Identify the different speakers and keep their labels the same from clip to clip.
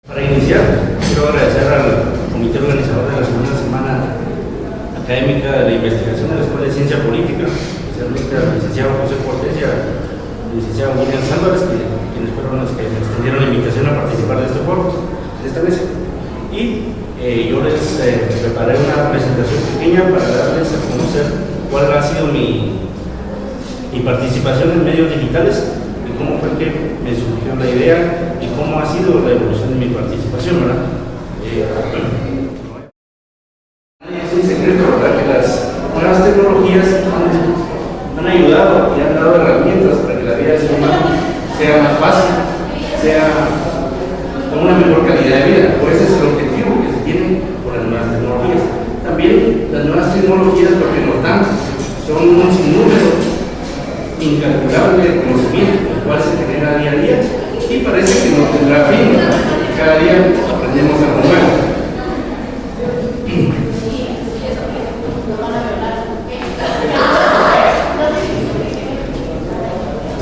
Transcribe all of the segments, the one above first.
Speaker 1: Para iniciar, quiero agradecer al comité organizador de la segunda semana académica de la investigación de la Escuela de Ciencia Política, especialmente al licenciado José Cortés y al licenciado William Álvarez, quienes fueron los que me extendieron la invitación a participar de este foro, de esta mesa. Y yo les preparé una presentación pequeña para darles a conocer cuál ha sido mi participación en medios digitales y cómo fue que me surgió la idea y cómo ha sido la evolución de mi participación, ¿verdad? Es un secreto, ¿verdad? Que las nuevas tecnologías han ayudado y han dado herramientas para que la vida del ser humano sea más fácil, sea con una mejor calidad de vida. Por ese es el objetivo que se tiene por las nuevas tecnologías. También las nuevas tecnologías lo que nos dan son un sinnúmero incalculable de conocimiento, el cual se genera día a día y parece que no tendrá fin, ¿verdad? Y cada día aprendemos algo nuevo.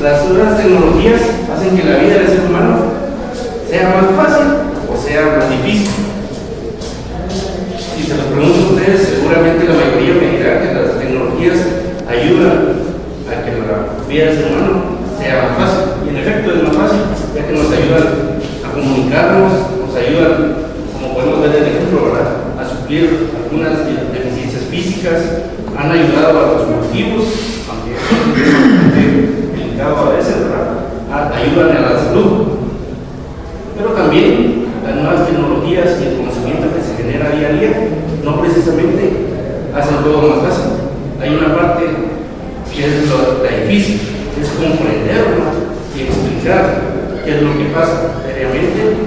Speaker 1: Las nuevas tecnologías hacen que la vida del ser humano sea más fácil o sea más difícil. Si se los pregunto a ustedes, seguramente la mayoría me dirá que las tecnologías ayudan a que la vida del ser humano sea más fácil. Y en efecto es más fácil, ya que nos ayudan a comunicarnos, nos ayudan, como podemos ver en el ejemplo, ¿verdad?, a suplir algunas deficiencias físicas, han ayudado a los cultivos, aunque es delicado a veces, ¿verdad?, ayudan a la salud. Pero también las nuevas tecnologías y el conocimiento que se genera día a día no precisamente hacen todo más fácil. Hay una parte que es la difícil, es comprender, ¿no?, y explicar qué es lo que pasa diariamente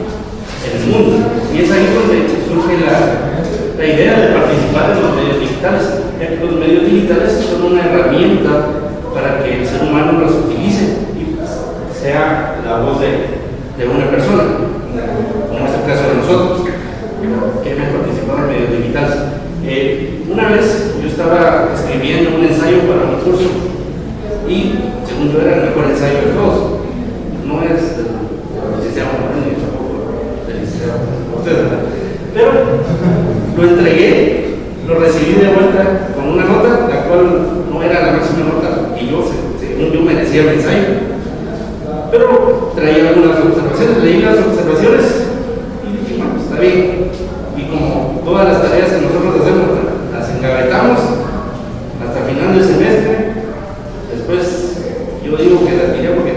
Speaker 1: en el mundo. Y es ahí donde surge la idea de participar en los medios digitales, ya que los medios digitales son una herramienta para que el ser humano los utilice y sea la voz de una persona, como es el caso de nosotros, que hemos participado en medios digitales. Una vez yo estaba escribiendo un ensayo para un curso y según yo era el mejor ensayo de todos. No es del licenciado Moreno ni tampoco del licenciado Cortés, pero lo entregué, lo recibí de vuelta con una nota, la cual no era la máxima nota y yo, según yo, merecía el ensayo. Pero traía algunas observaciones, leí las observaciones y dije, bueno, está bien. Y como todas las tareas que nosotros hacemos, las engavetamos hasta final del semestre. Después yo digo que la tiré porque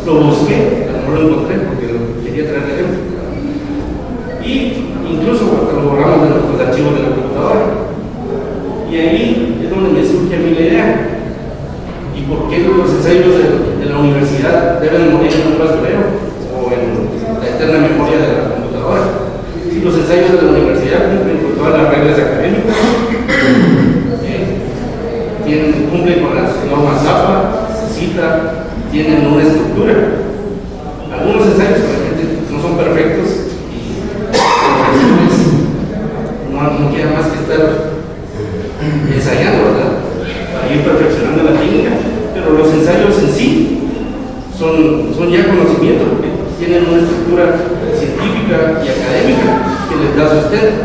Speaker 1: lo busqué, no lo encontré porque lo quería traer de ejemplo. Y incluso hasta lo borramos de nuestros archivos de la computadora. Y ahí es donde me surge a mí la idea. ¿Y por qué los ensayos de la universidad deben morir en un basurero o en la eterna memoria de la computadora? Si los ensayos de la universidad cumplen con todas las reglas académicas, cumplen con las normas APA, se cita, tienen una estructura. Algunos ensayos realmente no son perfectos y no queda más que estar ensayando, ¿verdad?, para ir perfeccionando la técnica, pero los ensayos en sí son ya conocimiento porque tienen una estructura científica y académica que les da sustento,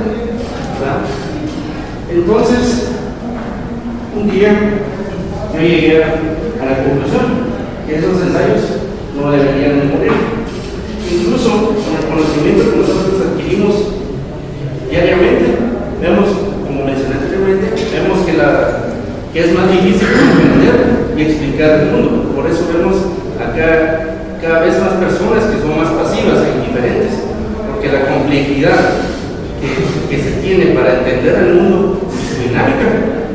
Speaker 1: ¿verdad? Entonces, un día yo llegué a la conclusión que esos ensayos no deberían de morir. Incluso con el conocimiento que nosotros adquirimos diariamente, vemos, como mencioné anteriormente, vemos que es más difícil comprender y explicar el mundo. Por eso vemos acá cada vez más personas que son más pasivas e indiferentes, porque la complejidad que se tiene para entender el mundo y su dinámica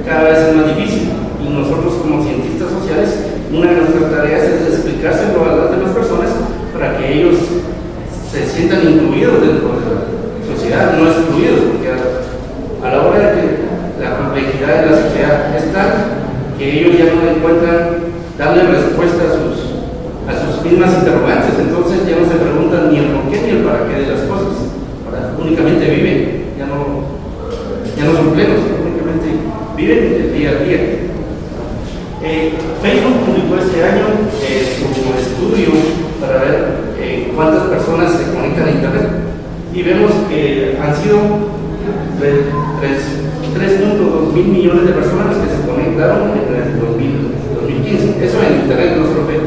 Speaker 1: cada vez es más difícil. Y nosotros, como cientistas sociales, una de nuestras tareas es explicárselo a las demás personas para que ellos se sientan incluidos dentro de la sociedad, no excluidos, porque a la hora de que la complejidad de la sociedad es tal que ellos ya no encuentran darle respuesta a sus mismas interrogantes. Entonces ya no se preguntan ni el por qué ni el para qué de las cosas, ¿verdad? Únicamente viven, ya no son plenos, únicamente viven el día a día. Facebook publicó este año su estudio para ver cuántas personas se conectan a y vemos que han sido 3.2 mil millones de personas que se conectaron en el 2015. Eso en Internet no se lo ve,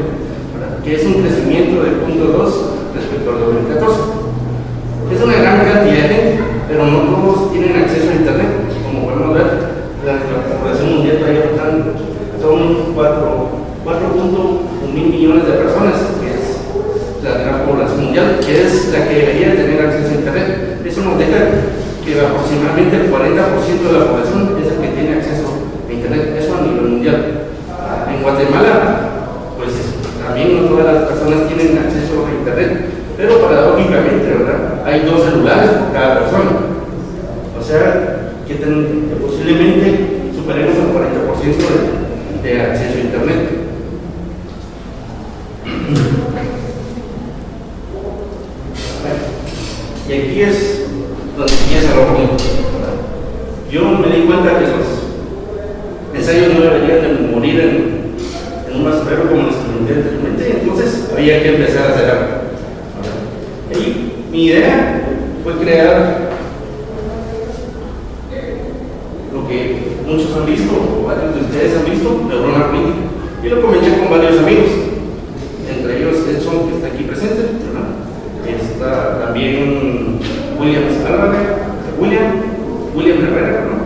Speaker 1: que es un crecimiento de 0.2 respecto al 2014. Es una gran cantidad de gente, pero no todos tienen acceso a Internet. Como podemos ver, la población mundial todavía son 4.1 mil millones de personas, que es la gran población mundial, que es la que debería tener acceso a Internet. Eso nos deja que aproximadamente el 40% de la población es el que tiene acceso a Internet. Eso a nivel mundial. En Guatemala, pues también no todas las personas tienen acceso a Internet, pero paradójicamente, ¿verdad?, hay 2 celulares por cada persona. O sea, que posiblemente superemos el 40% de acceso a Internet. Y aquí es donde empieza lo bonito. Yo me di cuenta que los ensayos no deberían de morir en un basurero como les comenté anteriormente, entonces había que empezar a hacer algo. Y mi idea fue crear lo que muchos han visto, o varios de ustedes han visto, neurona política. Y lo comenté con varios amigos, entre ellos Edson, que está aquí presente, ¿verdad? Está también William Herrera, ¿no?,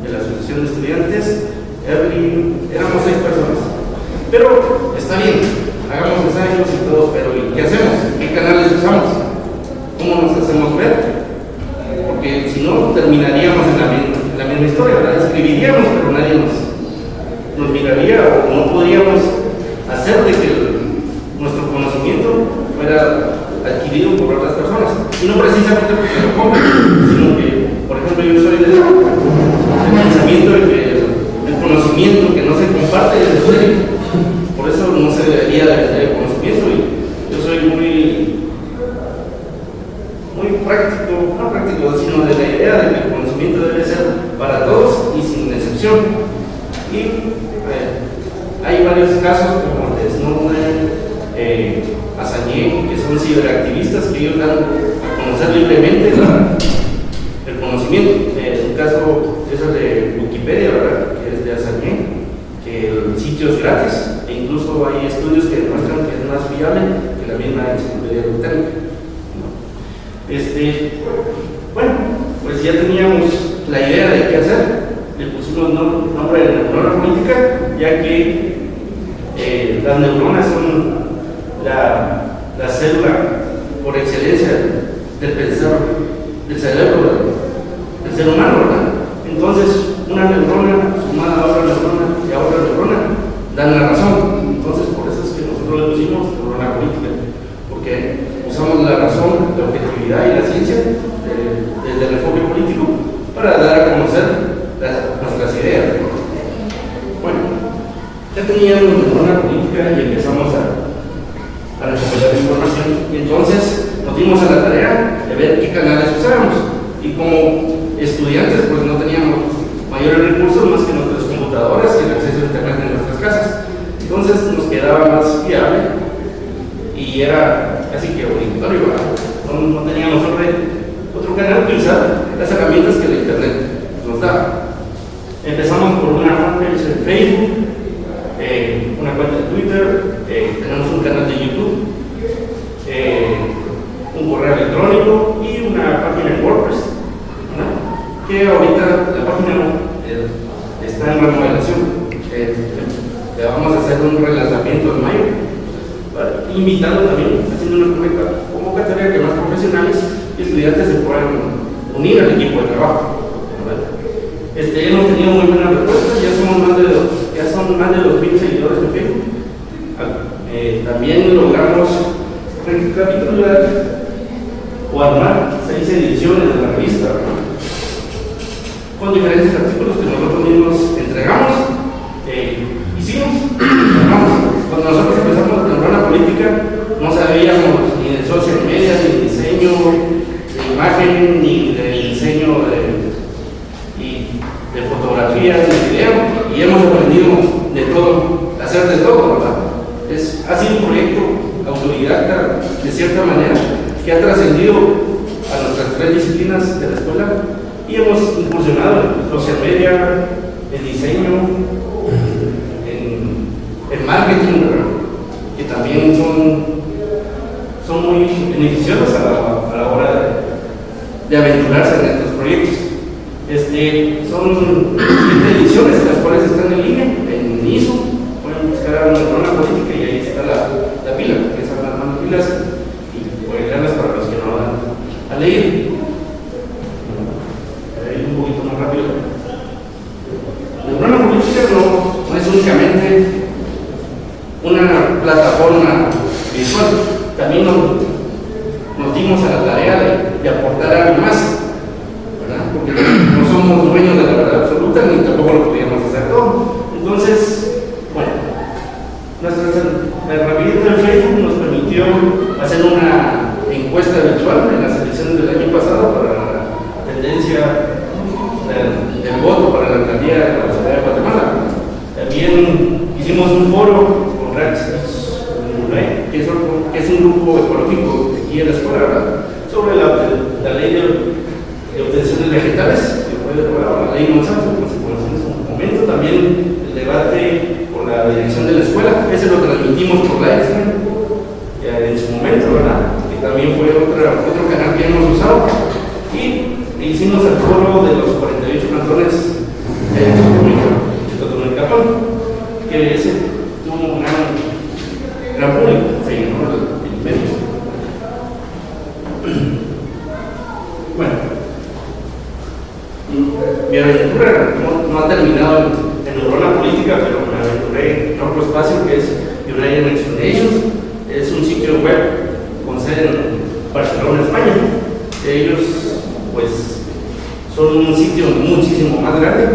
Speaker 1: de la Asociación de Estudiantes. Éramos 6 personas. Pero está bien, hagamos ensayos y todo, pero ¿y qué hacemos? ¿Qué canales usamos? ¿Cómo nos hacemos ver? Porque si no, terminaríamos en la misma historia, ¿verdad? Escribiríamos, pero nadie nos miraría, o no podríamos hacer de que nuestro conocimiento fuera adquirido por otras personas. Y no precisamente porque lo compren, sino que, por ejemplo, yo soy del pensamiento de que el conocimiento que no se comparte es estéril. Por eso no se debería de vender el conocimiento, y yo soy muy práctico, no práctico, sino de la idea de que el conocimiento debe ser para todos y sin excepción. Y hay varios casos como el de Snowden, Assange, que son ciberactivistas, que ellos dan a conocer libremente el conocimiento. Un caso es el de Wikipedia, ¿verdad?, que es de Assange, que el sitio es gratis, e incluso hay estudios que demuestran que es más fiable que la misma enciclopedia británica. Bueno, pues ya teníamos la idea de qué hacer. Le pusimos nombre de neurona política, ya que las neuronas son la célula por excelencia del cerebro del ser humano, ¿verdad? Entonces, una neurona sumada a otra neurona y a otra neurona dan la razón. Entonces, por eso es que nosotros le pusimos neurona política, porque usamos la razón, la objetividad y la ciencia desde el enfoque político para dar a conocer nuestras ideas. Bueno, ya teníamos neurona política y empezamos a recopilar información, y entonces nos dimos a la tarea de ver qué canales usábamos. Y como estudiantes, pues no teníamos mayores recursos más que nuestras computadoras y el acceso a Internet en nuestras casas. Entonces nos quedaba más viable y era casi que obligatorio, ¿verdad? No teníamos otro canal que usar las herramientas que el Internet nos da. Empezamos por una fanpage en Facebook, una cuenta de Twitter, tenemos un canal de YouTube, un correo electrónico y una página en WordPress, ¿no?, que ahorita la página está en remodelación. Le vamos a hacer un relanzamiento en mayo, invitando también, haciendo una convocatoria que más profesionales y estudiantes se puedan unir al equipo de trabajo. Hemos tenido muy buenas respuestas, ya son más de 2,000 seguidores en Facebook. También logramos recapitular o armar 6 ediciones de la revista, ¿verdad?, con diferentes artículos que nosotros mismos entregamos. Hicimos, cuando nosotros empezamos la neurona política, no sabíamos ni de social media, ni de diseño de imagen, ni de diseño de fotografía, de video, y hemos aprendido de todo, hacer de todo, ¿verdad? Ha sido un proyecto autodidacta, de cierta manera, que ha trascendido a nuestras beneficiosas a la hora de aventurarse en estos proyectos. Son 7 ediciones, las cuales están en línea, en ISO. Pueden buscar una neurona política y ahí está la pila, que son las manos pilas, y pueden leerlas para los que no van a leer. Un poquito más rápido. La neurona política no es únicamente una plataforma visual, también nos dimos a la tarea de aportar algo más, ¿verdad? Porque no somos dueños de la verdad absoluta ni tampoco lo podíamos hacer todo. Entonces, bueno, la herramienta del Facebook nos permitió hacer una encuesta virtual en las elecciones del año pasado para la tendencia del voto para la alcaldía de la ciudad de Guatemala. También hicimos un foro con Rex, que es un grupo ecológico de aquí en la escuela, ¿verdad? Sobre la ley de obtención de vegetales, que fue la ley Monsanto, como se conoce en su momento. También el debate por la dirección de la escuela, ese lo transmitimos por la Exxon en su momento, ¿verdad? Que también fue otro canal que hemos usado. Y hicimos el foro de los 48 cantones de Totonicapán, que ese tuvo un gran público, se llenó el medio. Bueno, mi aventura no ha terminado en neurona política, pero me aventuré en otro espacio que es United Explanations. Es un sitio web con sede en Barcelona, España. Ellos, pues, son un sitio muchísimo más grande.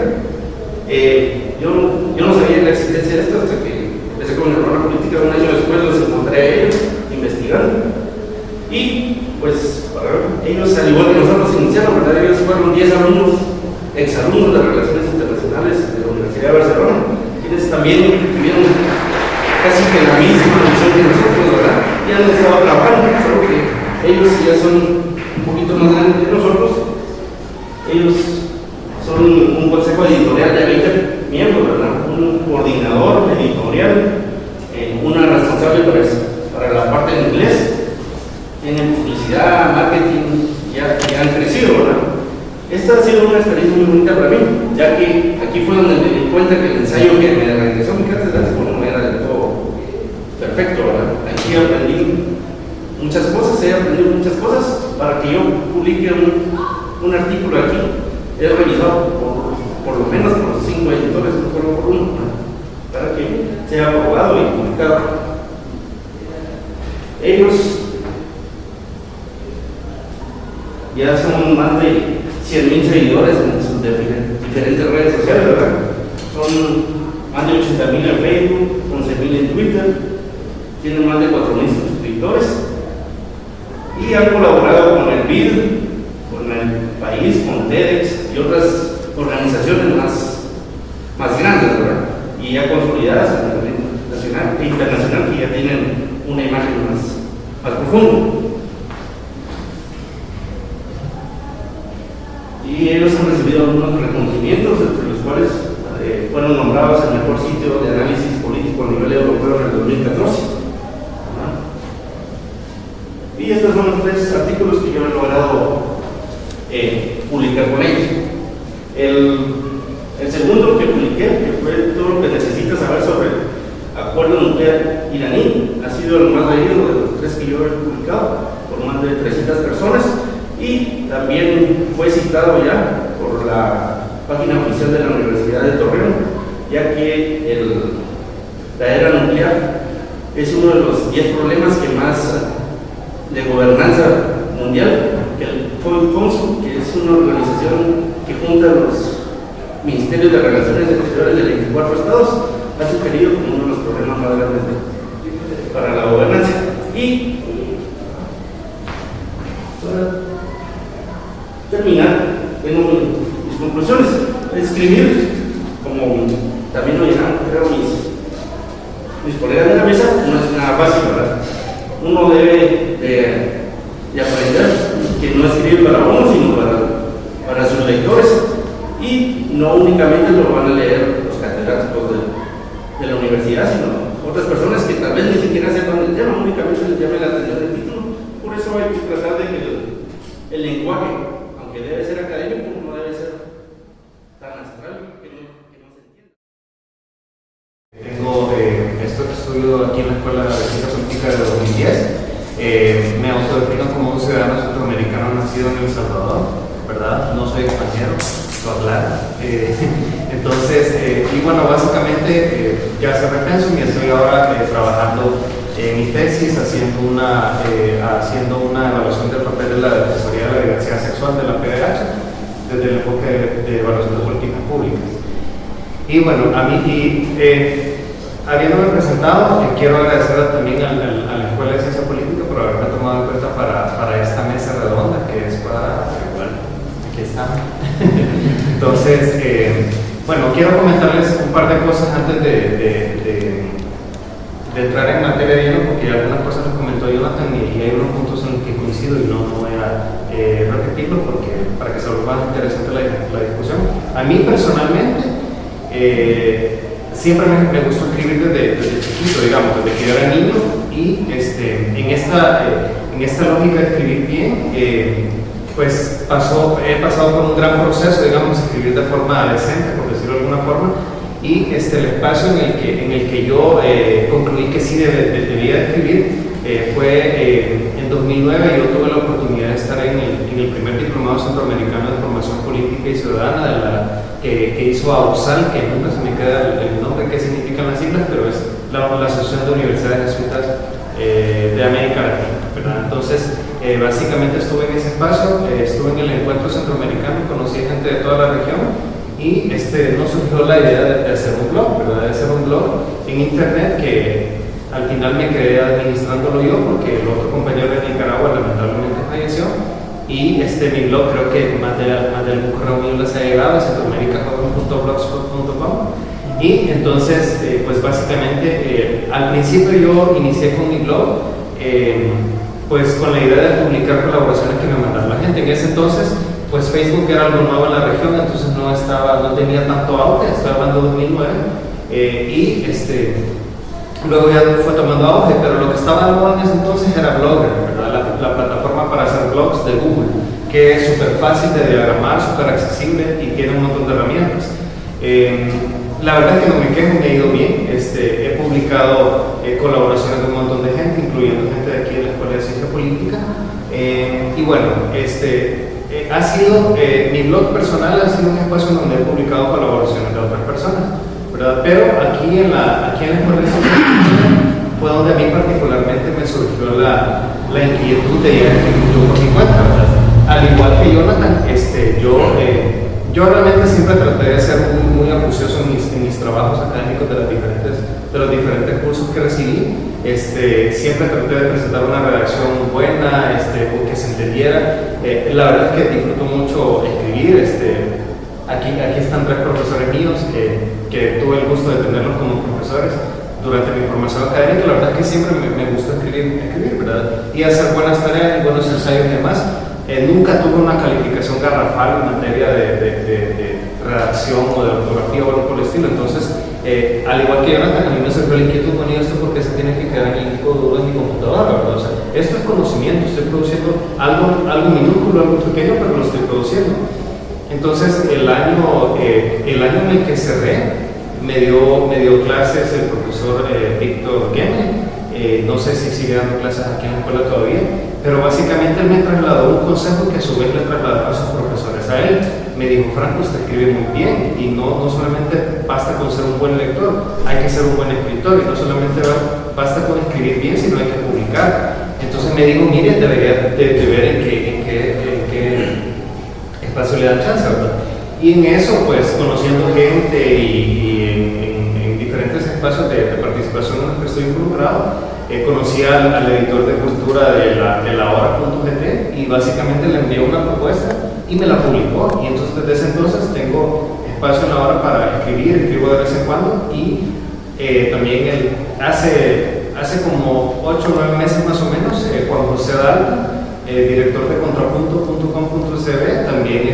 Speaker 1: Yo no sabía la existencia de esto hasta que empecé con neurona política. Un año después los encontré a ellos investigando. Y pues ellos, al igual que nosotros, iniciaron, ¿verdad? Ellos fueron 10 alumnos, exalumnos de Relaciones Internacionales de la Universidad de Barcelona, quienes también tuvieron casi que la misma misión que nosotros, ¿verdad? Ya han estado trabajando, solo que ellos ya son un poquito más grandes que nosotros. Ellos son un consejo editorial de 20 miembros, ¿verdad? Un coordinador editorial, una responsable para la parte de inglés. Tienen publicidad, marketing, ya han crecido, ¿verdad? Esta ha sido una experiencia muy bonita para mí, ya que aquí fue donde me di cuenta que el ensayo que me regresó a mi cátedra no era del todo perfecto, ¿verdad? Aquí aprendí muchas cosas, he aprendido muchas cosas. Para que yo publique un artículo aquí, he revisado por lo menos por 5 editores, no solo por uno, para que sea aprobado y publicado. Ellos ya son más de 100,000 seguidores en sus diferentes redes sociales, ¿verdad? Son más de 80,000 en Facebook, 11,000 en Twitter, tienen más de 4,000 suscriptores y han colaborado con el BID, con el país, con TEDx y otras organizaciones más grandes, ¿verdad? Y ya consolidadas a nivel nacional e internacional, que ya tienen una imagen más profunda. Y ellos han recibido algunos reconocimientos, entre los cuales fueron nombrados el mejor sitio de análisis político a nivel europeo en el 2014. Y estos son los 3 artículos que yo he logrado publicar con ellos. El segundo que publiqué, que fue todo lo que necesitas saber sobre el acuerdo nuclear iraní, ha sido el más leído de los 3 que yo he publicado, por más de 300 personas. Y también fue citado ya por la página oficial de la Universidad de Torreón, ya que la era nuclear es uno de los 10 problemas que más de gobernanza mundial, que el CONSUL, que es una organización que junta los ministerios de Relaciones Exteriores de 24 estados, ha sugerido como uno de los problemas más grandes para la gobernanza. Y terminar, tengo mis conclusiones. Escribir, como también lo dirán, creo, mis colegas de la mesa, no es nada fácil, ¿verdad? Uno debe de aprender que no escribe para uno, sino para sus lectores, y no únicamente lo van a leer los catedráticos de la universidad, sino otras personas que tal vez ni siquiera sepan del tema, únicamente les llame la atención del título, por eso hay que tratar de que el lenguaje, aunque debe ser académico, no debe ser tan astral que no se entienda.
Speaker 2: Tengo estudio aquí en la Escuela de Ciencia Política de 2010. Me autodefino como un ciudadano centroamericano nacido en El Salvador, ¿verdad? No soy extranjero, hablar. Entonces, y bueno, básicamente ya se pensum y estoy ahora trabajando en mi tesis, haciendo una evaluación del papel de la Defensoría de la Diversidad Sexual de la PDH desde el enfoque de evaluación de políticas públicas. Y bueno, a mí, habiéndome presentado, quiero agradecer también a la Escuela de Ciencia Política por haberme tomado en cuenta para esta mesa redonda que es para, bueno, aquí está. Entonces, bueno, quiero comentarles un par de cosas antes de entrar en materia de lleno, porque algunas cosas las comentó Jonathan y hay unos puntos en los que coincido y no voy a repetirlo porque para que sea más interesante la discusión. A mí personalmente siempre me gustó escribir desde chiquito, digamos, desde que yo era niño, y en esta lógica de escribir bien, pues he pasado por un gran proceso, digamos, de escribir de forma decente, por decirlo de alguna forma, y el espacio en el que yo concluí que sí debía escribir fue en 2009. Yo tuve la oportunidad de estar en el primer diplomado centroamericano de formación política y ciudadana que hizo AUSAL, que nunca se me queda el nombre, qué significan las siglas, pero es la Asociación de Universidades Jesuitas de América Latina, ¿verdad? Entonces, básicamente estuve en ese espacio, estuve en el encuentro centroamericano, conocí gente de toda la región y nos surgió la idea de hacer un blog, ¿verdad? De hacer un blog en internet que al final me quedé administrándolo yo porque el otro compañero de Nicaragua lamentablemente falleció y mi blog creo que más de algún correo mío les ha llegado, centroamericajoven.blogspot.com. Y entonces, pues básicamente al principio yo inicié con mi blog pues con la idea de publicar colaboraciones que me mandaba la gente. En ese entonces pues Facebook era algo nuevo en la región, entonces no tenía tanto auge, estoy hablando de 2009, y luego ya fue tomando auge, pero lo que estaba de moda en ese entonces era Blogger, ¿verdad? La plataforma para hacer blogs de Google, que es súper fácil de diagramar, súper accesible y tiene un montón de herramientas. La verdad es que no me quejo, me ha ido bien. He publicado colaboraciones de un montón de gente, incluyendo gente de aquí de la Escuela de Ciencia Política, y bueno, ha sido, mi blog personal ha sido un espacio donde he publicado colaboraciones de otras personas, ¿verdad? Pero aquí en la Escuela de Ciencia Política fue donde a mí particularmente me surgió la inquietud de ir a escribir yo por mi cuenta, ¿verdad? Al igual que Jonathan, yo realmente siempre traté de ser muy acucioso en mis trabajos académicos de los diferentes cursos que recibí. Siempre traté de presentar una redacción buena, o que se entendiera. La verdad es que disfruto mucho escribir. Aquí están 3 profesores míos que tuve el gusto de tenerlos como profesores durante mi formación académica. La verdad es que siempre me gusta escribir, ¿verdad? Y hacer buenas tareas y buenos ensayos y demás. Nunca tuve una calificación garrafal en materia de redacción o de ortografía o algo por el estilo. Entonces, al igual que Jonathan, a mí me surgió la inquietud con esto porque se tiene que quedar en el disco duro de mi computadora, ¿verdad? O sea, esto es conocimiento, estoy produciendo algo minúsculo, algo pequeño, pero lo estoy produciendo. Entonces, el año en el que cerré, me dio clases el profesor Víctor Gemmel. No sé si sigue dando clases aquí en la escuela todavía, pero básicamente él me trasladó un consejo que a su vez le trasladó a sus profesores a él. Me dijo: Franco, usted escribe muy bien y no solamente basta con ser un buen lector, hay que ser un buen escritor, y no solamente basta con escribir bien, sino hay que publicar. Entonces me dijo: mire, debería de ver en qué espacio le dan chance, ¿verdad? Y en eso, pues conociendo gente y en diferentes espacios de participación en los que estoy involucrado, conocí al editor de cultura de la hora.gt y básicamente le envié una propuesta y me la publicó. Y entonces desde ese entonces tengo espacio en la hora para escribo de vez en cuando, y también hace como 8 o 9 meses más o menos, Juan José Dalton, director de contrapunto.com.cb, también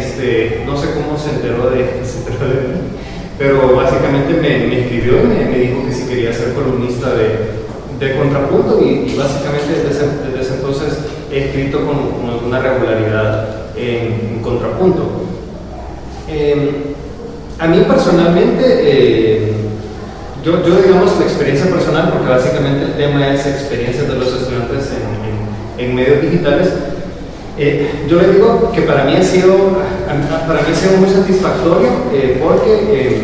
Speaker 2: no sé cómo se enteró de mí, pero básicamente me escribió y me dijo que si quería ser columnista de Contrapunto, y básicamente desde ese entonces he escrito con alguna regularidad en contrapunto. A mí personalmente, yo digamos la experiencia personal, porque básicamente el tema es experiencias de los estudiantes en medios digitales. Yo le digo que para mí ha sido muy satisfactorio porque,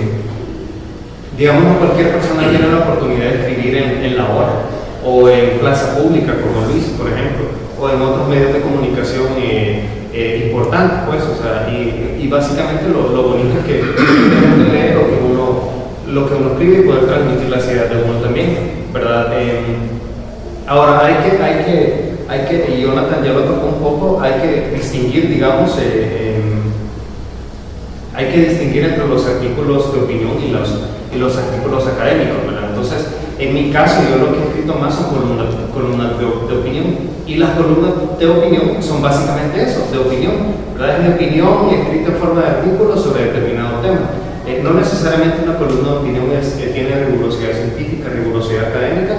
Speaker 2: digamos, no cualquier persona tiene la oportunidad de escribir en La Hora o en Plaza Pública, como Luis, por ejemplo, o en otros medios de comunicación importantes, pues, o sea, y básicamente lo bonito es que uno lee lo que uno escribe y poder transmitir las ideas de uno también, ¿verdad? Ahora, hay que, y Jonathan ya lo tocó un poco, hay que distinguir, digamos, hay que distinguir entre los artículos de opinión y los artículos académicos, ¿verdad? Entonces, en mi caso, yo lo que he escrito más son columnas de opinión, y las columnas de opinión son básicamente eso, de opinión, ¿verdad? Es mi opinión escrita en forma de artículo sobre determinado tema. No necesariamente una columna de opinión tiene rigurosidad científica, rigurosidad académica,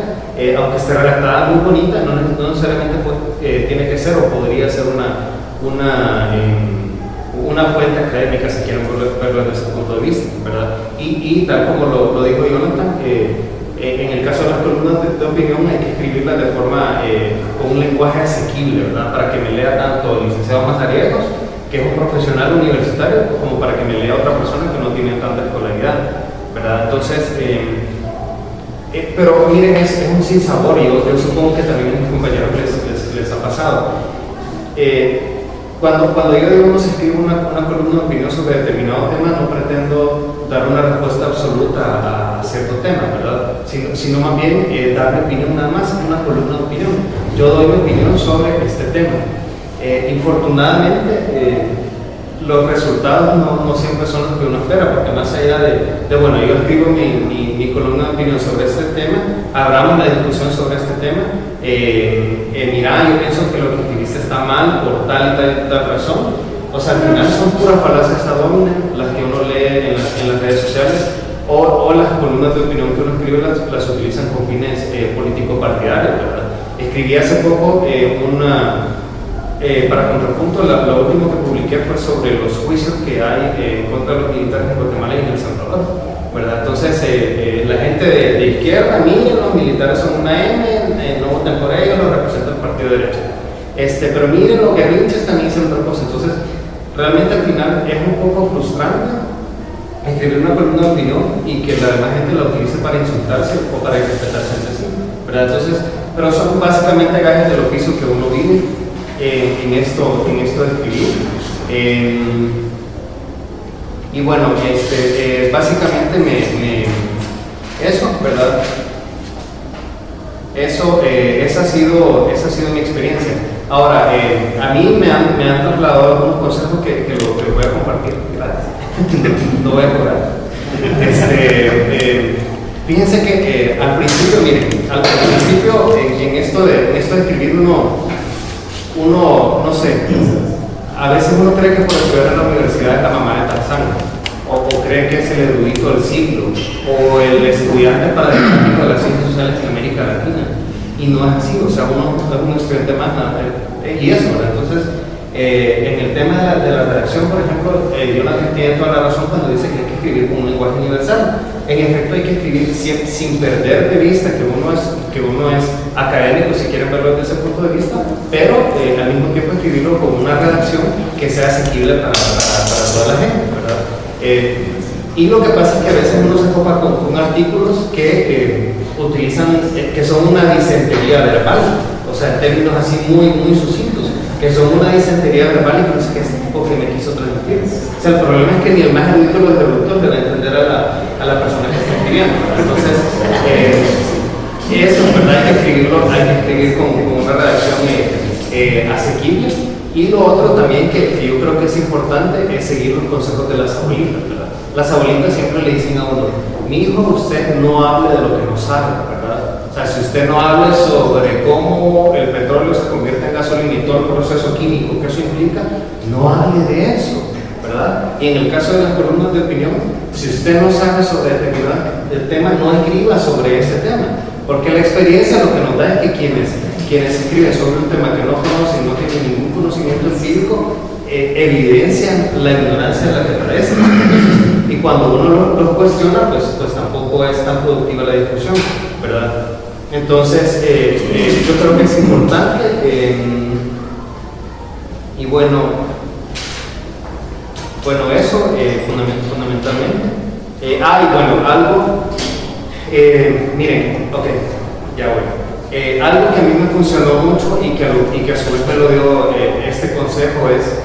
Speaker 2: aunque esté redactada muy bonita, no necesariamente tiene que ser o podría ser una fuente académica, si quieren verlo desde ese punto de vista, ¿verdad? Y tal como lo dijo Jonathan, en el caso de las columnas de opinión hay que escribirlas de forma, con un lenguaje asequible, ¿verdad? Para que me lea tanto el licenciado Mazariegos, que es un profesional universitario, como para que me lea otra persona que no tiene tanta escolaridad, ¿verdad? Entonces, pero miren, es un sinsabor, y yo supongo que también a mis compañeros les ha pasado. Cuando yo digo no se escribe una columna de opinión sobre determinado tema, no pretendo dar una respuesta absoluta a cierto tema, ¿verdad? Sino más bien dar mi opinión nada más en una columna de opinión. Yo doy mi opinión sobre este tema. Infortunadamente, los resultados no siempre son los que uno espera, porque más allá de bueno, yo escribo mi columna de opinión sobre este tema, abramos la discusión sobre este tema, mira, yo pienso que lo que escribiste está mal por tal y tal razón. O sea, al final son puras falacias ad hominem las que uno lee en las redes sociales, o las columnas de opinión que uno escribe las utilizan con fines político-partidarios, ¿verdad? Escribí hace poco para contrapunto, lo último que publiqué fue sobre los juicios que hay contra los militares de Guatemala y en El Salvador, ¿verdad? Entonces, la gente de izquierda, miren, los militares son una M, no voten por ellos, los representa el partido de derecha. Pero miren, los guerrillas también hicieron otra cosa. Entonces, realmente al final es un poco frustrante escribir una columna de opinión y que la demás gente la utilice para insultarse o para respetarse entre sí, ¿verdad? Entonces, pero son básicamente gajes del oficio que uno vive en esto de escribir. Y bueno, básicamente eso, ¿verdad? Esa ha sido mi experiencia. Ahora, a mí me han trasladado algunos consejos que les voy a compartir. Gracias. No voy a cobrar. Fíjense que al principio, miren, en esto de escribir uno, no sé, a veces uno cree que por estudiar en la universidad es la mamá de Tarzán, o cree que es el erudito del siglo, o el estudiante paradigmático de las ciencias sociales en América Latina, y no es así. O sea, uno es un estudiante más, y eso, ¿verdad? Entonces, en el tema de la redacción, por ejemplo, Jonathan tiene toda la razón cuando dice que hay que escribir con un lenguaje universal. En efecto, hay que escribir sin perder de vista que uno es académico, si quieren verlo desde ese punto de vista, pero al mismo tiempo escribirlo con una redacción que sea asequible para toda la gente, ¿verdad? Y lo que pasa es que a veces uno se topa con artículos que utilizan, que son una disentería verbal, o sea, en términos así muy sucintos, que son una disentería verbal y no sé qué es tipo que me quiso transmitir. O sea, el problema es que ni el más erudito de los eruditos le va a entender a la persona que está escribiendo. Entonces, eso, ¿verdad? Hay que escribir con una redacción asequible. Y lo otro también que yo creo que es importante es seguir los consejos de las abuelitas, ¿verdad? Las abuelitas siempre le dicen a uno: mi hijo, usted no hable de lo que no sabe, ¿verdad? O sea, si usted no habla sobre cómo el petróleo se convierte en gasolina y todo el proceso químico que eso implica, no hable de eso, ¿verdad? Y en el caso de las columnas de opinión, si usted no sabe sobre determinado tema, no escriba sobre ese tema, porque la experiencia lo que nos da es que quienes quienes escriben sobre un tema que no conocen, no tienen ningún conocimiento empírico, evidencian la ignorancia de la que padecen. Y cuando uno los cuestiona, pues tampoco es tan productiva la discusión, ¿verdad? Entonces, yo creo que es importante, y bueno, eso fundamentalmente. Y bueno, algo, miren, ok, ya voy. Algo que a mí me funcionó mucho y que a su vez me lo dio este consejo es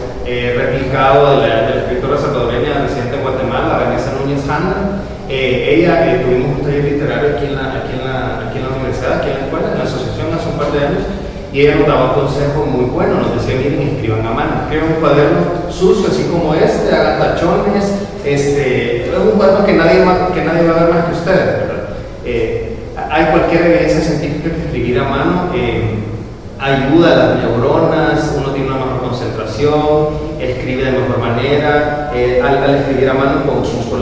Speaker 2: replicado de la escritora salvadoreña residente en Guatemala, Vanessa Núñez Hanna. Ella tuvimos un taller literario aquí en la universidad, aquí en la escuela, en la asociación hace un par de años, y ella nos daba un consejo muy bueno, nos decía: miren, escriban a mano, escriban un cuaderno sucio así como este, hagan tachones, es un cuaderno que nadie va a ver más que ustedes, ¿verdad? Hay cualquier evidencia científica que escribir a mano ayuda a las neuronas, uno tiene una mejor concentración, escribe de mejor manera, al escribir a mano con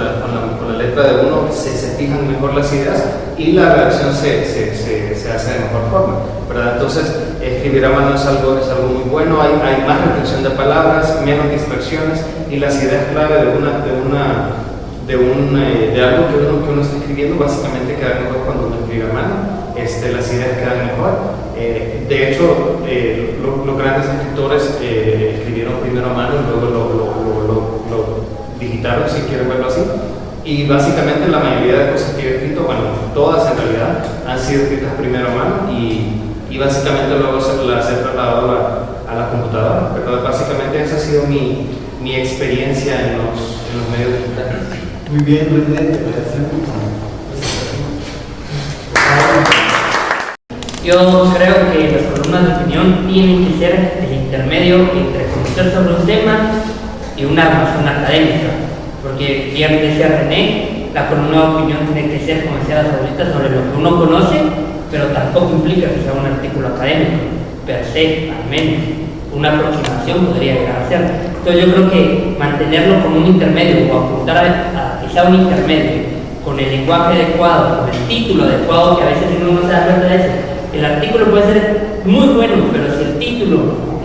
Speaker 2: la letra de uno se fijan mejor las ideas y la redacción se hace de mejor forma, ¿verdad? Entonces, escribir a mano es algo muy bueno, hay más retención de palabras, menos distracciones, y las ideas clave de algo que uno está escribiendo básicamente quedan mejor cuando uno escribe a mano. Las ideas quedan mejor. De hecho, los grandes escritores escribieron primero a mano y luego lo digitaron, si quieren verlo así. Y básicamente la mayoría de cosas que yo he escrito, bueno, todas en realidad, han sido escritas primero a mano y básicamente luego las he trasladado a la computadora. Pero básicamente esa ha sido mi experiencia en los medios digitales.
Speaker 3: Muy bien, René, te voy a hacer
Speaker 4: Yo creo que las columnas de opinión tienen que ser el intermedio entre conocer sobre un tema y una armación académica. Porque, bien decía René, la columna de opinión tiene que ser, como decía la favorita, sobre lo que uno conoce, pero tampoco implica que sea un artículo académico, per se, al menos. Una aproximación podría llegar a ser. Entonces yo creo que mantenerlo como un intermedio o apuntar a que sea un intermedio con el lenguaje adecuado, con el título adecuado, que a veces uno no se da cuenta de eso. El artículo puede ser muy bueno, pero si el título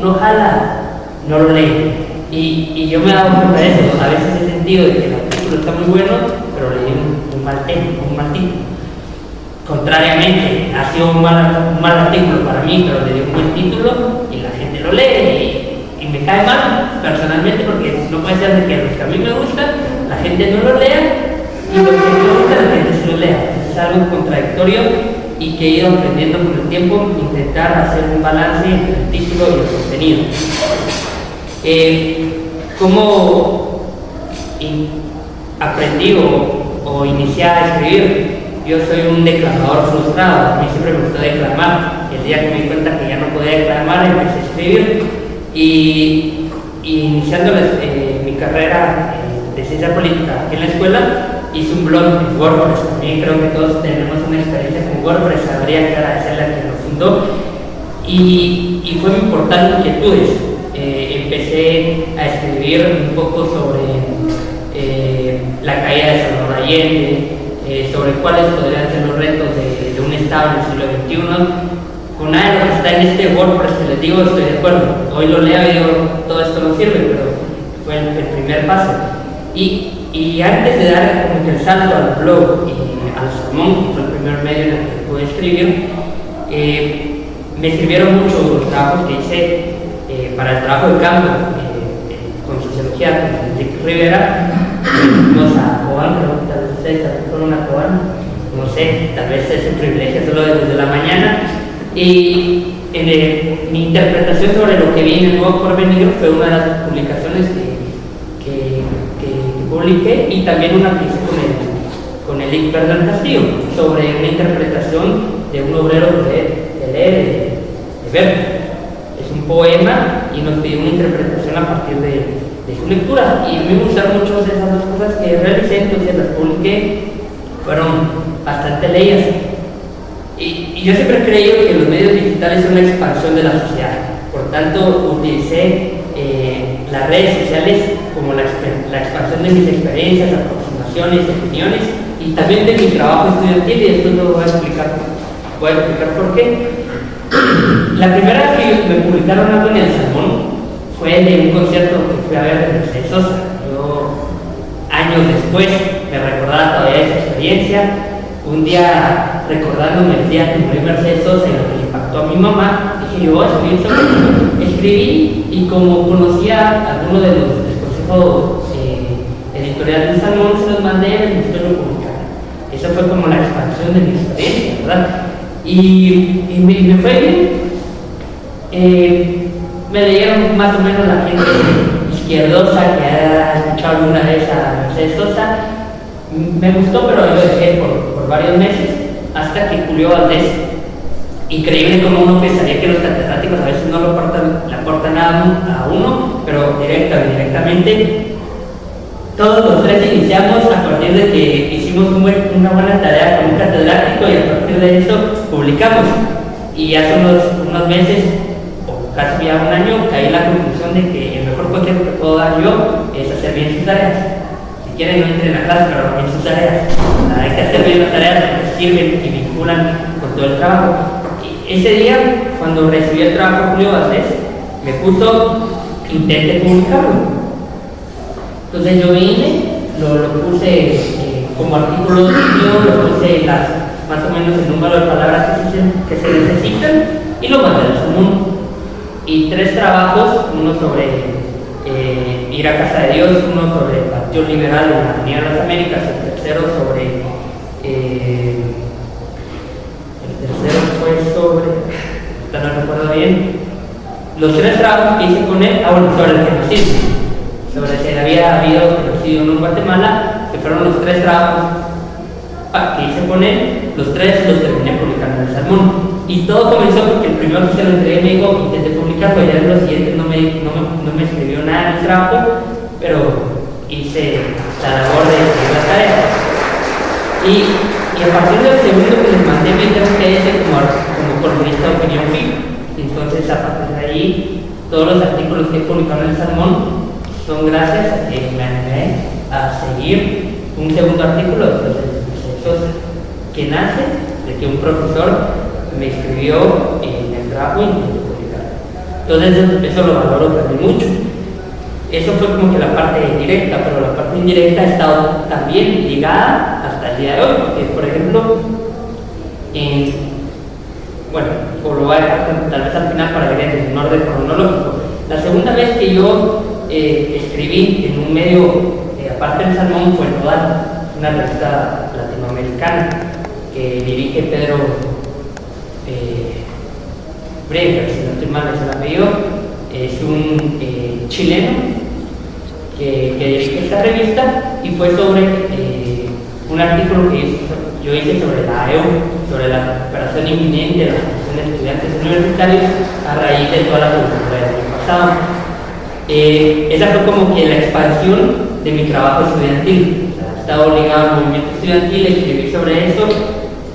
Speaker 4: no jala, no lo lee. Y yo me he dado cuenta de eso, a veces he sentido de que el artículo está muy bueno, pero leí un mal tema, un mal título. Contrariamente, ha sido un mal artículo para mí, pero le di un buen título y la gente lo lee y me cae mal personalmente, porque no puede ser de que los que a mí me gustan, la gente no lo lea y los que no me gustan, la gente sí lo lea. Es algo contradictorio y que he ido aprendiendo con el tiempo, intentar hacer un balance entre el título y el contenido. ¿Cómo aprendí o inicié a escribir? Yo soy un declamador frustrado, a mí siempre me gustó declamar. El día que me di cuenta que ya no podía declamar, empecé a escribir y iniciando mi carrera de ciencia política aquí en la escuela, hice un blog en WordPress. También creo que todos tenemos una experiencia con WordPress, habría que agradecerle a quien lo fundó y fue mi portal de inquietudes. Empecé a escribir un poco sobre la caída de Salvador Allende, sobre cuáles podrían ser los retos de un Estado en el siglo XXI. Con nada de lo que está en este WordPress que les digo, estoy de acuerdo. Hoy lo leo y digo, todo esto no sirve, pero fue el primer paso. Y antes de dar como que el salto al blog y al sermón, que fue el primer medio en el que pude escribir, me sirvieron mucho los trabajos que hice para el trabajo de campo con sociología con Enrique Rivera. Fuimos a Cobán, creo que tal vez ustedes fueron a Cobán, no sé, tal vez es un privilegio solo desde la mañana. Y mi interpretación sobre lo que viene nuevo por venir fue una de las publicaciones que publiqué, y también una que hice con el Ickberg del Castillo sobre una interpretación de un obrero que lee de Werther. Es un poema y nos pidió una interpretación a partir de su lectura, y a mí me gustaron mucho esas dos cosas que realicé, entonces las publiqué, fueron bastante leídas. Y yo siempre he creído que los medios digitales son una expansión de la sociedad, por tanto utilicé las redes sociales como la expansión de mis experiencias, aproximaciones, opiniones y también de mi trabajo estudiantil, y esto lo voy a explicar por qué. La primera vez que me publicaron algo en el Salmón fue de un concierto que fui a ver de Mercedes Sosa. Yo, años después, me recordaba todavía esa experiencia. Un día, recordándome el día que murió Mercedes Sosa y lo que le impactó a mi mamá, dije yo, escribí, y como conocía alguno de los del consejo editorial del Salmón, se los mandé y me gustó lo publicaron. Esa fue como la expansión de mi experiencia, ¿verdad? Y me fue bien. Me leyeron más o menos la gente izquierdosa que ha escuchado alguna vez a Mercedes Sosa. Me gustó, pero lo dejé por varios meses, hasta que Julio Valdés, increíble como uno pensaría que los catedráticos a veces no le aportan nada a uno, pero directa o indirectamente, todos los tres iniciamos a partir de que hicimos una buena tarea con un catedrático y a partir de eso publicamos. Y hace unos meses, o casi ya un año, caí en la conclusión de que el mejor consejo que puedo dar yo es hacer bien sus tareas. Si quieren no entren a clase, pero bien sus tareas. Hay que hacer bien las tareas porque sirven y vinculan con todo el trabajo. Y ese día, cuando recibí el trabajo de Julio Valdés, me puso, intente publicarlo. Entonces yo vine, lo puse como artículo de opinión, lo puse más o menos el número de palabras que se necesitan y lo mandé al Salmón. Y 3 trabajos, uno sobre ir a casa de Dios, uno sobre el Partido Liberal en la Avenida de las Américas, el tercero fue sobre, no recuerdo bien, los 3 trabajos que hice con él, sobre el genocidio, sobre si había habido genocidio en Guatemala, que fueron los 3 trabajos que hice con él, los 3 los terminé publicando en el Salmón. Y todo comenzó porque el primero que se lo entregué me dijo, intenté publicarlo, ya en los siguientes no me escribió nada en el trabajo, pero hice la labor de escribir la tarea. Y a partir del segundo que les mandé me dijeron que ese como columnista de opinión fijo. Entonces a partir de ahí, todos los artículos que he publicado en el Salmón son gracias a que me animé a seguir un segundo artículo de Mercedes Sosa, que nace de que un profesor me escribió en el trabajo y me publicar. Entonces eso lo valoro también mucho. Eso fue como que la parte directa, pero la parte indirecta ha estado también ligada hasta el día de hoy, porque por ejemplo, o lo voy a dejar tal vez al final para ver en un orden cronológico. La segunda vez que yo escribí en un medio, aparte del Salmón, fue Nodal, una revista latinoamericana que dirige Pedro Brega, si no estoy mal es el apellido, es un chileno que dirige esta revista, y fue sobre un artículo que yo hice sobre la AEU, sobre la recuperación inminente de la situación de estudiantes universitarios a raíz de toda la coyuntura del año pasado. Esa fue como que la expansión de mi trabajo estudiantil. O sea, he estado ligado al movimiento estudiantil, escribí sobre eso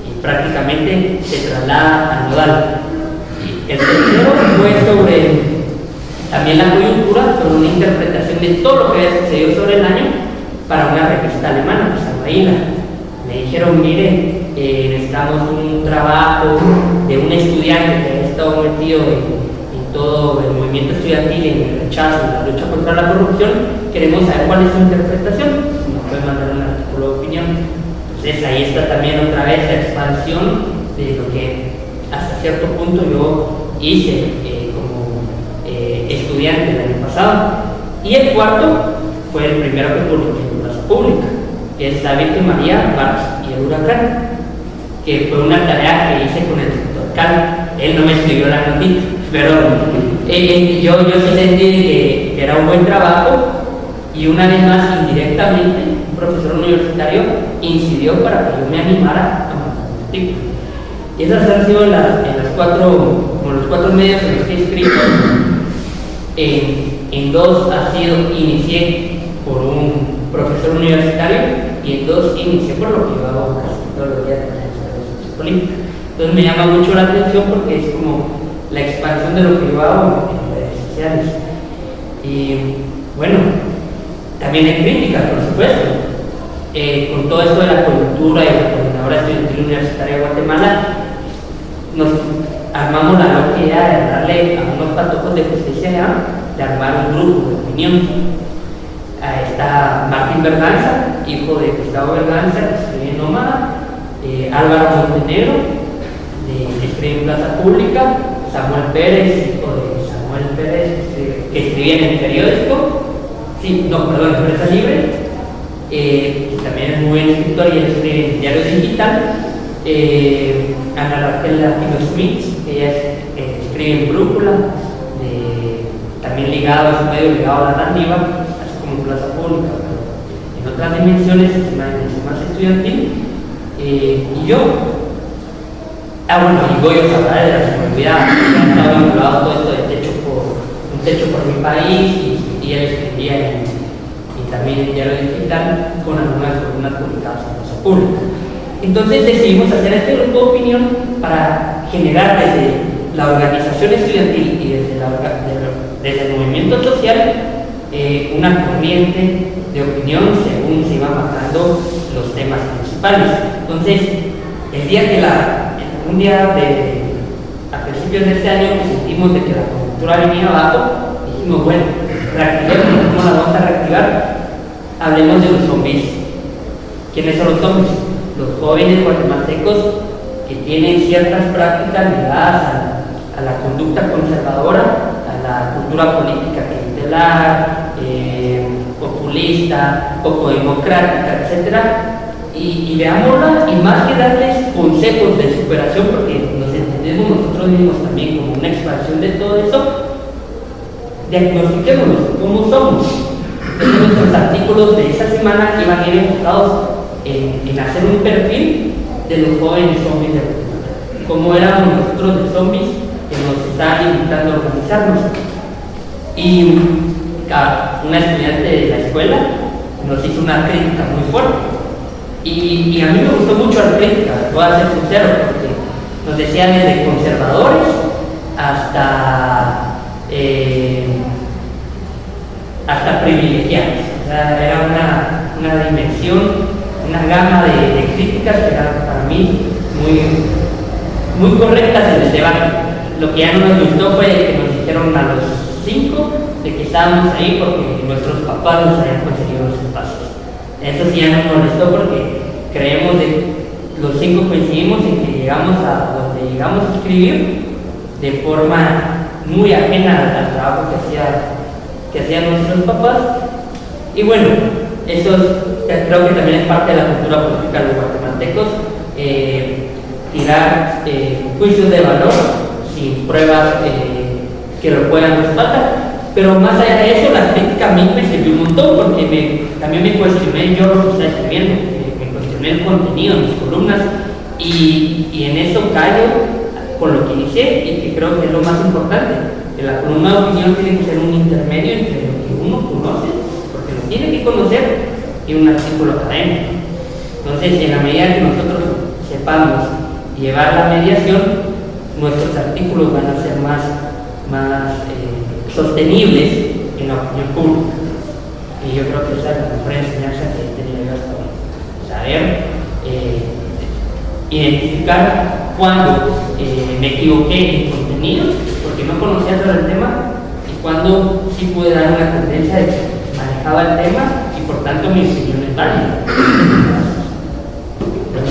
Speaker 4: y prácticamente se traslada a Nodal. El tercero fue sobre también la coyuntura, sobre una interpretación de todo lo que había sucedido sobre el año para una revista alemana, Salvaína. Me dijeron, mire, necesitamos un trabajo de un estudiante que ha estado metido en todo el movimiento estudiantil, en el rechazo, en la lucha contra la corrupción. Queremos saber cuál es su interpretación. Nos pueden mandar un artículo de opinión. Entonces ahí está también otra vez la expansión de lo que hasta cierto punto yo hice como estudiante el año pasado. Y el cuarto fue el primero que publiqué en Plaza Pública, que es La Virgen María, Marx y el Huracán, que fue una tarea que hice con el doctor Cal. Él no me escribió la notita, pero yo sí sentí que era un buen trabajo, y una vez más, indirectamente, un profesor universitario incidió para que yo me animara a mandar un artículo. Y esas han sido los 4 medios en los que he escrito. En 2 inicié por un profesor universitario, y en 2 inicié por lo que yo hago casi todos los días en la política. Entonces me llama mucho la atención porque es como la expansión de lo que yo hago en redes sociales. Y bueno, también hay críticas, por supuesto. Con todo esto de la coyuntura y la Coordinadora Estudiantil Universitaria de Guatemala, armamos la loca idea de darle a unos patojos de justicia ya, de armar un grupo de opinión. Ahí está Martín Berganza, hijo de Gustavo Berganza, que escribe en Nómada, Álvaro Montenegro, que escribe en Plaza Pública, Samuel Pérez, hijo de Samuel Pérez, que escribía en el periódico, en Prensa Libre, que también es muy buen escritor y escribe en Diario Digital. Ana Raquel Latino Smith, que ella escribe en Brújula, también ligado a su medio, ligado a la narrativa, así como en Plaza Pública, pero en otras dimensiones, más estudiantil. Y yo, y Goyo Zavala de la seguridad, ya estaba vinculado todo esto de un techo por mi país, y él escribía y también en Diario Digital con algunas columnas publicadas en Plaza Pública. Entonces decidimos hacer este grupo de opinión para generar desde la organización estudiantil y desde el movimiento social una corriente de opinión según se iban marcando los temas principales. Entonces, un día a principios de este año que sentimos de que la coyuntura venía abajo, dijimos, bueno, reactivemos. ¿Cómo la vamos a reactivar? Hablemos de los zombies. ¿Quiénes son los zombies? Los jóvenes guatemaltecos que tienen ciertas prácticas ligadas a la conducta conservadora, a la cultura política clientelar, populista, poco democrática, etc. Y veámosla, y más que darles consejos de superación, porque nos entendemos nosotros mismos también como una expansión de todo eso, diagnostiquémonos cómo somos. Entonces, nuestros artículos de esa semana iban a ir enfocados en hacer un perfil de los jóvenes zombies de Guatemala, cómo éramos nosotros de zombies que nos estaban invitando a organizarnos. Y una estudiante de la escuela nos hizo una crítica muy fuerte, y a mí me gustó mucho la crítica, voy a ser sincero, porque nos decían desde conservadores hasta privilegiados. O sea, era una dimensión, una gama de críticas que eran para mí muy correctas en el debate. Lo que ya no nos gustó fue que nos dijeron a los 5 de que estábamos ahí porque nuestros papás nos habían conseguido los espacios. Eso sí ya nos molestó porque creemos que los 5 coincidimos en que llegamos a donde llegamos a escribir de forma muy ajena al trabajo que hacían nuestros papás. Y bueno, eso creo que también es parte de la cultura política de los guatemaltecos, tirar juicios de valor sin pruebas que lo puedan respaldar. Pero más allá de eso, la crítica a mí me sirvió un montón, porque también me cuestioné yo lo que estaba escribiendo, me cuestioné el contenido de mis columnas, y en eso callo con lo que inicié, y que creo que es lo más importante, que la columna de opinión tiene que ser un intermedio entre lo que uno conoce, porque lo tiene que conocer, y un artículo académico. Entonces, en la medida que nosotros sepamos llevar la mediación, nuestros artículos van a ser más sostenibles en la opinión pública. Y yo creo que esa es la mejor enseñanza que he tenido yo hasta hoy. Saber identificar cuando me equivoqué en contenido, porque no conocía todo el tema, y cuando sí pude dar una tendencia de que manejaba el tema y por tanto mi opinión es válida.
Speaker 3: Bueno,